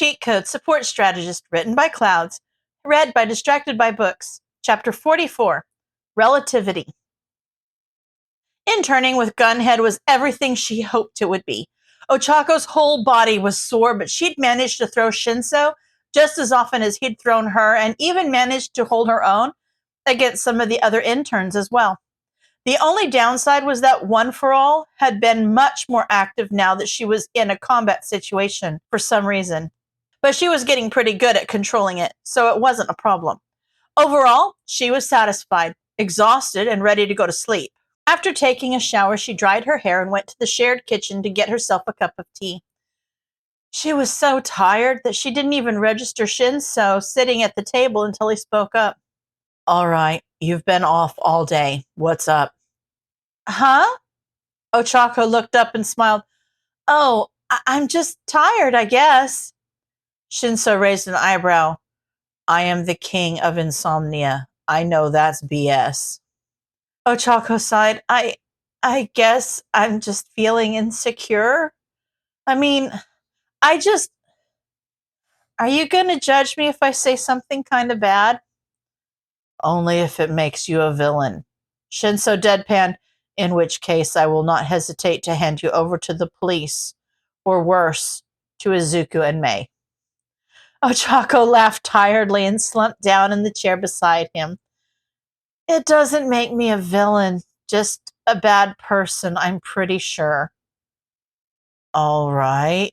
Cheat Code Support Strategist, written by Clouds, read by Distracted by Books. Chapter 44, Relativity. Interning with Gunhead was everything she hoped it would be. Ochako's whole body was sore, but she'd managed to throw Shinso just as often as he'd thrown her, and even managed to hold her own against some of the other interns as well. The only downside was that One for All had been much more active now that she was in a combat situation for some reason. But she was getting pretty good at controlling it, so it wasn't a problem. Overall, she was satisfied, exhausted, and ready to go to sleep. After taking a shower, she dried her hair and went to the shared kitchen to get herself a cup of tea. She was so tired that she didn't even register Shinso sitting at the table until he spoke up. "All right, you've been off all day. What's up?" "Huh?" Ochako looked up and smiled. "Oh, I'm just tired, I guess." Shinso raised an eyebrow. "I am the king of insomnia. I know that's BS." Ochako sighed. I guess I'm just feeling insecure. I mean, are you gonna judge me if I say something kind of bad?" "Only if it makes you a villain." Shinso deadpanned, "In which case I will not hesitate to hand you over to the police, or worse, to Izuku and Mei." Ochako laughed tiredly and slumped down in the chair beside him. "It doesn't make me a villain, just a bad person, I'm pretty sure." "All right."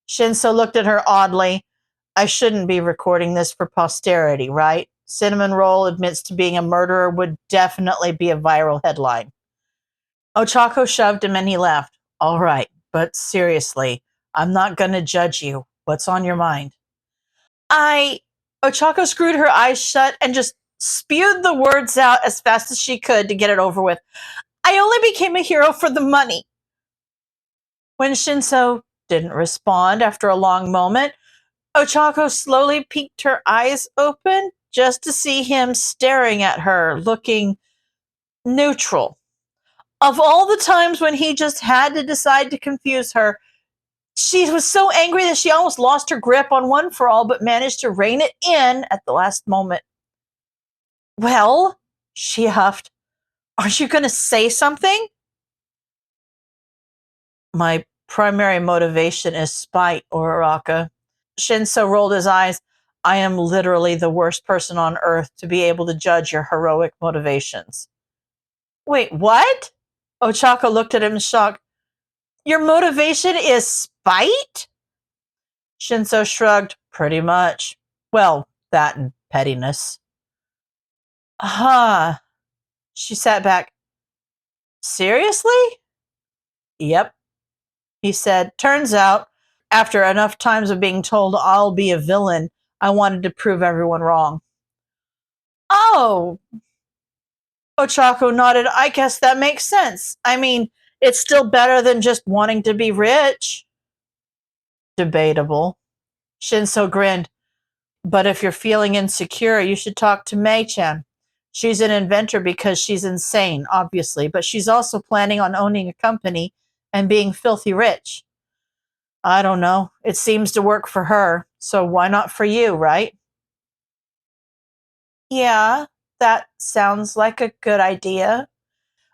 Shinso looked at her oddly. "I shouldn't be recording this for posterity, right? Cinnamon Roll admits to being a murderer would definitely be a viral headline." Ochako shoved him and he laughed. "All right, but seriously, I'm not gonna judge you. What's on your mind?" Ochako screwed her eyes shut and just spewed the words out as fast as she could to get it over with. "I only became a hero for the money." When Shinso didn't respond after a long moment, Ochako slowly peeked her eyes open just to see him staring at her, looking neutral. Of all the times when he just had to decide to confuse her, she was so angry that she almost lost her grip on One for All, but managed to rein it in at the last moment. "Well," she huffed, "aren't you going to say something?" "My primary motivation is spite, Uraraka." Shinso rolled his eyes. "I am literally the worst person on earth to be able to judge your heroic motivations." "Wait, what?" Ochako looked at him in shock. "Your motivation is spite?" Shinso shrugged. "Pretty much. Well, that and pettiness." "Huh." She sat back. "Seriously?" "Yep," he said. "Turns out, after enough times of being told I'll be a villain, I wanted to prove everyone wrong." "Oh." Ochako nodded. "I guess that makes sense. I mean, it's still better than just wanting to be rich." "Debatable." Shinso grinned. "But if you're feeling insecure, you should talk to Mei-chan. She's an inventor because she's insane, obviously, but she's also planning on owning a company and being filthy rich. I don't know. It seems to work for her, so why not for you, right?" "Yeah, that sounds like a good idea."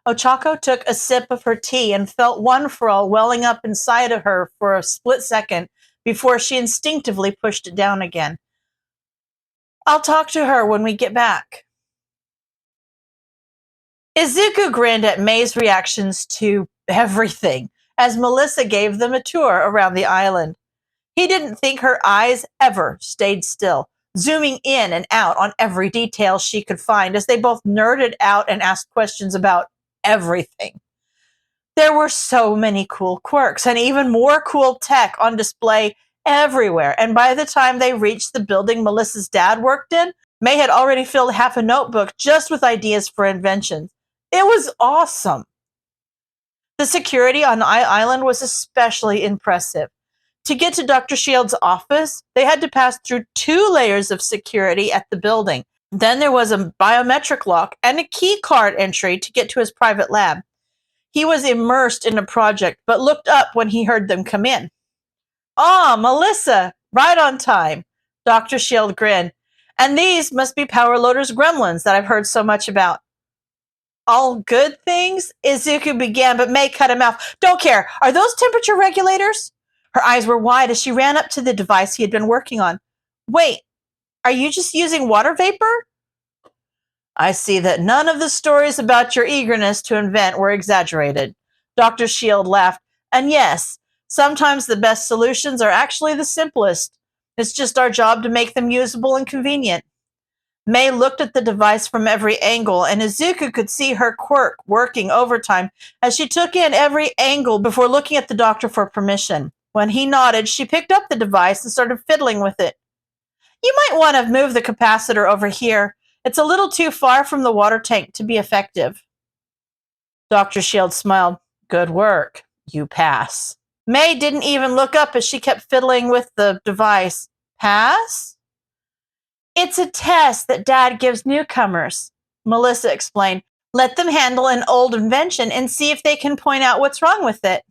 Ochako took a sip of her tea and felt One for All welling up inside of her for a split second before she instinctively pushed it down again. "I'll talk to her when we get back." Izuku grinned at Mei's reactions to everything as Melissa gave them a tour around the island. He didn't think her eyes ever stayed still, zooming in and out on every detail she could find as they both nerded out and asked questions about everything. There were so many cool quirks and even more cool tech on display everywhere, and by the time they reached the building Melissa's dad worked in, Mei had already filled half a notebook just with ideas for inventions. It was awesome. The security on Island was especially impressive. To get to Dr. Shield's office, they had to pass through 2 layers of security at the building. Then there was a biometric lock and a key card entry to get to his private lab. He was immersed in a project, but looked up when he heard them come in. "Ah, Melissa, Right on time. Dr. Shield grinned. And these must be Power Loader's gremlins that I've heard so much about. All good things? Izuku began, but May cut him off. Don't care. Are those temperature regulators? Her eyes were wide as she ran up to the device he had been working on. Wait, are you just using water vapor? I see that none of the stories about your eagerness to invent were exaggerated. Dr. Shield laughed. And yes, sometimes the best solutions are actually the simplest. It's just our job to make them usable and convenient. May looked at the device from every angle, and Izuku could see her quirk working overtime as she took in every angle before looking at the doctor for permission. When he nodded, she picked up the device and started fiddling with it. You might want to move the capacitor over here. It's a little too far from the water tank to be effective. Dr. Shield smiled. Good work. You pass. May didn't even look up as she kept fiddling with the device. Pass? It's a test that Dad gives newcomers, Melissa explained. Let them handle an old invention and see if they can point out what's wrong with it.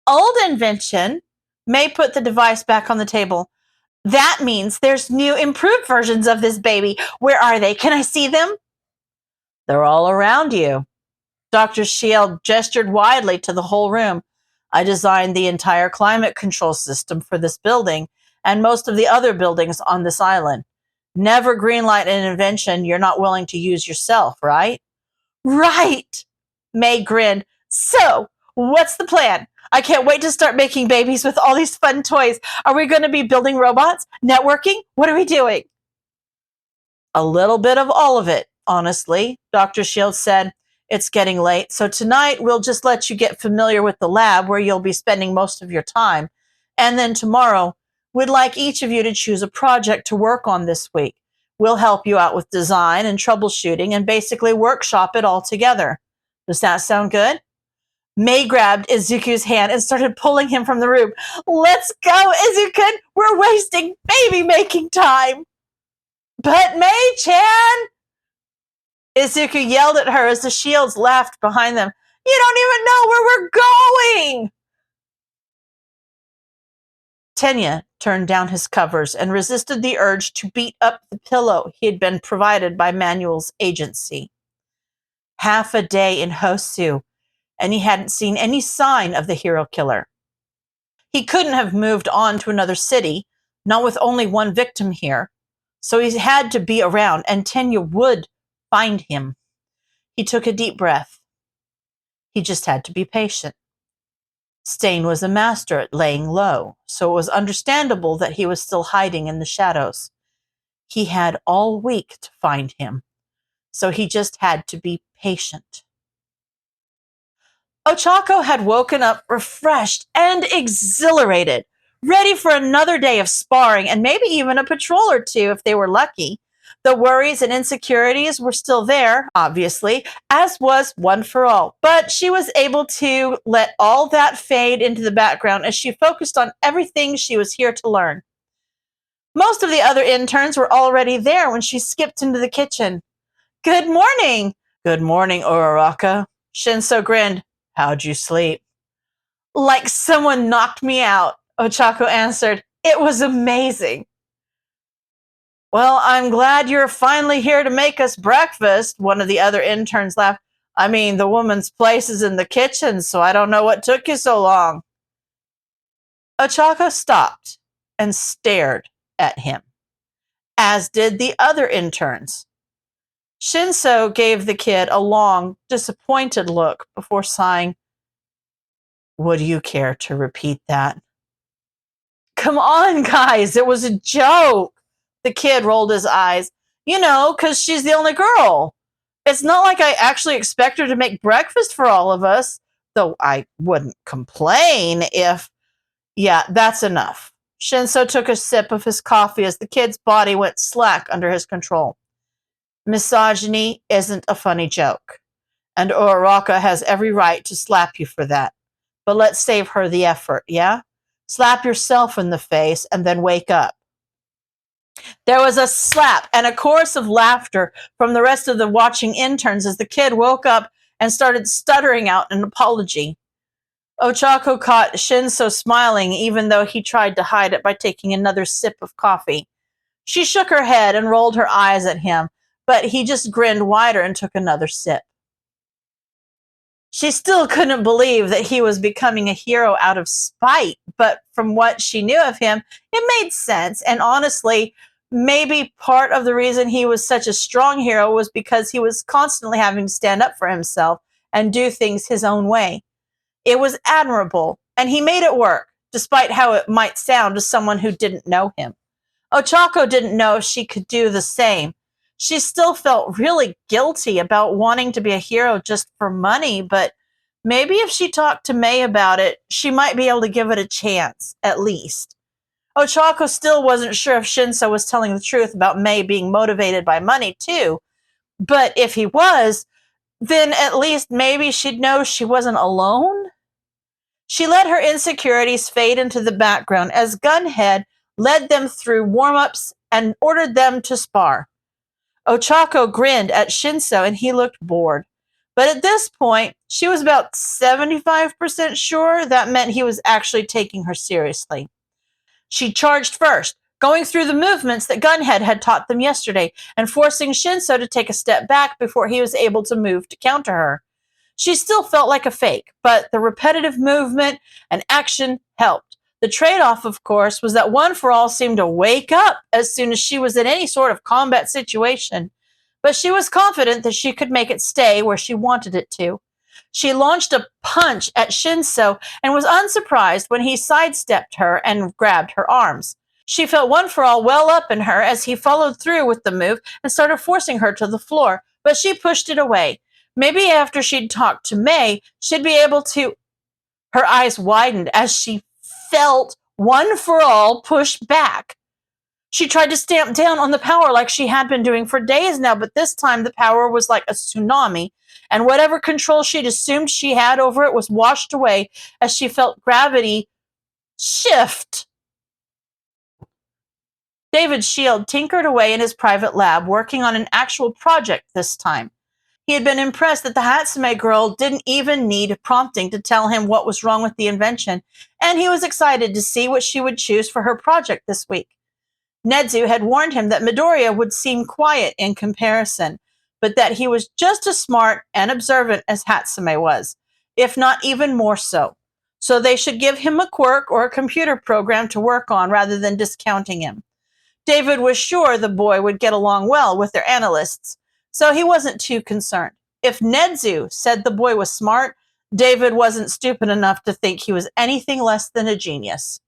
Old invention? May put the device back on the table. That means there's new improved versions of this baby. Where are they? Can I see them? They're all around you. Dr. Shield gestured widely to the whole room. I designed the entire climate control system for this building and most of the other buildings on this island. Never greenlight an invention you're not willing to use yourself, right? Right! May grinned. So, what's the plan? I can't wait to start making babies with all these fun toys. Are we going to be building robots? Networking? What are we doing? A little bit of all of it, honestly, Dr. Shield said. It's getting late, so tonight we'll just let you get familiar with the lab where you'll be spending most of your time. And then tomorrow, we'd like each of you to choose a project to work on this week. We'll help you out with design and troubleshooting and basically workshop it all together. Does that sound good? May grabbed Izuku's hand and started pulling him from the room. Let's go, Izuku! We're wasting baby-making time! But May-chan! Izuku yelled at her as the shields laughed behind them. You don't even know where we're going! Tenya turned down his covers and resisted the urge to beat up the pillow he had been provided by Manuel's agency. Half a day in Hosu, and he hadn't seen any sign of the hero killer. He couldn't have moved on to another city, not with only one victim here, so he had to be around, and Tenya would find him. He took a deep breath. He just had to be patient. Stain was a master at laying low, so it was understandable that he was still hiding in the shadows. He had all week to find him, so he just had to be patient. Ochako had woken up refreshed and exhilarated, ready for another day of sparring and maybe even a patrol or two if they were lucky. The worries and insecurities were still there, obviously, as was One for All. But she was able to let all that fade into the background as she focused on everything she was here to learn. Most of the other interns were already there when she skipped into the kitchen. Good morning! Good morning, Uraraka. Shinso grinned. How'd you sleep? Like someone knocked me out, Ochako answered. It was amazing. Well, I'm glad you're finally here to make us breakfast, one of the other interns laughed. I mean, the woman's place is in the kitchen, so I don't know what took you so long. Ochako stopped and stared at him, as did the other interns. Shinso gave the kid a long, disappointed look before sighing. Would you care to repeat that? Come on, guys, it was a joke. The kid rolled his eyes. You know, because she's the only girl. It's not like I actually expect her to make breakfast for all of us, though I wouldn't complain if... Yeah, that's enough. Shinso took a sip of his coffee as the kid's body went slack under his control. Misogyny isn't a funny joke, and Uraraka has every right to slap you for that. But let's save her the effort, yeah? Slap yourself in the face and then wake up. There was a slap and a chorus of laughter from the rest of the watching interns as the kid woke up and started stuttering out an apology. Ochako caught Shinso smiling even though he tried to hide it by taking another sip of coffee. She shook her head and rolled her eyes at him, but he just grinned wider and took another sip. She still couldn't believe that he was becoming a hero out of spite, but from what she knew of him, it made sense. And honestly, maybe part of the reason he was such a strong hero was because he was constantly having to stand up for himself and do things his own way. It was admirable, and he made it work, despite how it might sound to someone who didn't know him. Ochako didn't know if she could do the same. She still felt really guilty about wanting to be a hero just for money, but maybe if she talked to May about it, she might be able to give it a chance, at least. Ochako still wasn't sure if Shinso was telling the truth about May being motivated by money, too. But if he was, then at least maybe she'd know she wasn't alone. She let her insecurities fade into the background as Gunhead led them through warm-ups and ordered them to spar. Ochako grinned at Shinso and he looked bored. But at this point, she was about 75% sure that meant he was actually taking her seriously. She charged first, going through the movements that Gunhead had taught them yesterday and forcing Shinso to take a step back before he was able to move to counter her. She still felt like a fake, but the repetitive movement and action helped. The trade-off, of course, was that One for All seemed to wake up as soon as she was in any sort of combat situation. But she was confident that she could make it stay where she wanted it to. She launched a punch at Shinso and was unsurprised when he sidestepped her and grabbed her arms. She felt One for All well up in her as he followed through with the move and started forcing her to the floor, but she pushed it away. Maybe after she'd talked to May, she'd be able to... Her eyes widened as she felt One for All push back. She tried to stamp down on the power like she had been doing for days now, but this time the power was like a tsunami, and whatever control she'd assumed she had over it was washed away as she felt gravity shift. David Shield tinkered away in his private lab, working on an actual project this time. He had been impressed that the Hatsume girl didn't even need prompting to tell him what was wrong with the invention, and he was excited to see what she would choose for her project this week. Nedzu had warned him that Midoriya would seem quiet in comparison, but that he was just as smart and observant as Hatsume was, if not even more so. So they should give him a quirk or a computer program to work on rather than discounting him. David was sure the boy would get along well with their analysts, so he wasn't too concerned. If Nedzu said the boy was smart, David wasn't stupid enough to think he was anything less than a genius.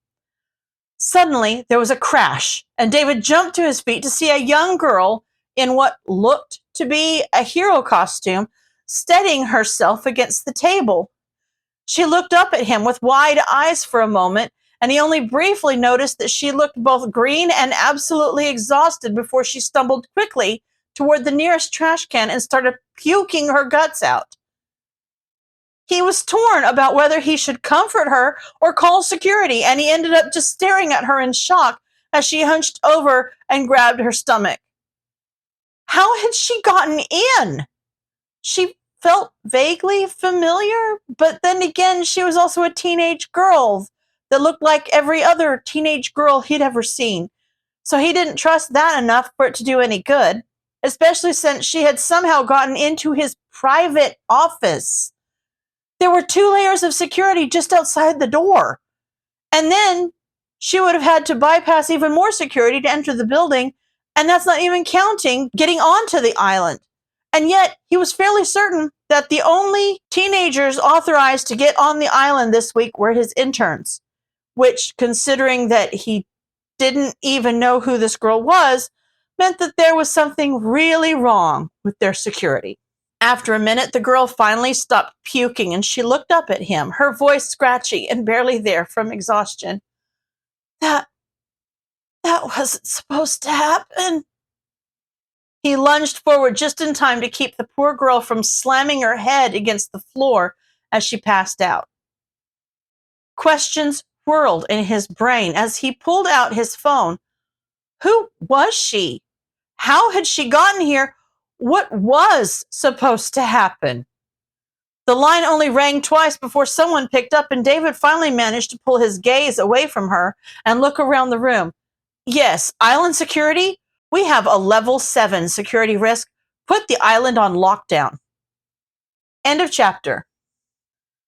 Suddenly, there was a crash, and David jumped to his feet to see a young girl in what looked to be a hero costume steadying herself against the table. She looked up at him with wide eyes for a moment, and he only briefly noticed that she looked both green and absolutely exhausted before she stumbled quickly toward the nearest trash can and started puking her guts out. He was torn about whether he should comfort her or call security, and he ended up just staring at her in shock as she hunched over and grabbed her stomach. How had she gotten in? She felt vaguely familiar, but then again, she was also a teenage girl that looked like every other teenage girl he'd ever seen. So he didn't trust that enough for it to do any good, especially since she had somehow gotten into his private office. There were 2 layers of security just outside the door. And then she would have had to bypass even more security to enter the building, and that's not even counting getting onto the island. And yet, he was fairly certain that the only teenagers authorized to get on the island this week were his interns, which, considering that he didn't even know who this girl was, meant that there was something really wrong with their security. After a minute, the girl finally stopped puking and she looked up at him, her voice scratchy and barely there from exhaustion. That wasn't supposed to happen. He lunged forward just in time to keep the poor girl from slamming her head against the floor as she passed out. Questions whirled in his brain as he pulled out his phone. Who was she? How had she gotten here? What was supposed to happen? The line only rang twice before someone picked up, and David finally managed to pull his gaze away from her and look around the room. Yes, island security? We have a level 7 security risk. Put the island on lockdown. End of chapter.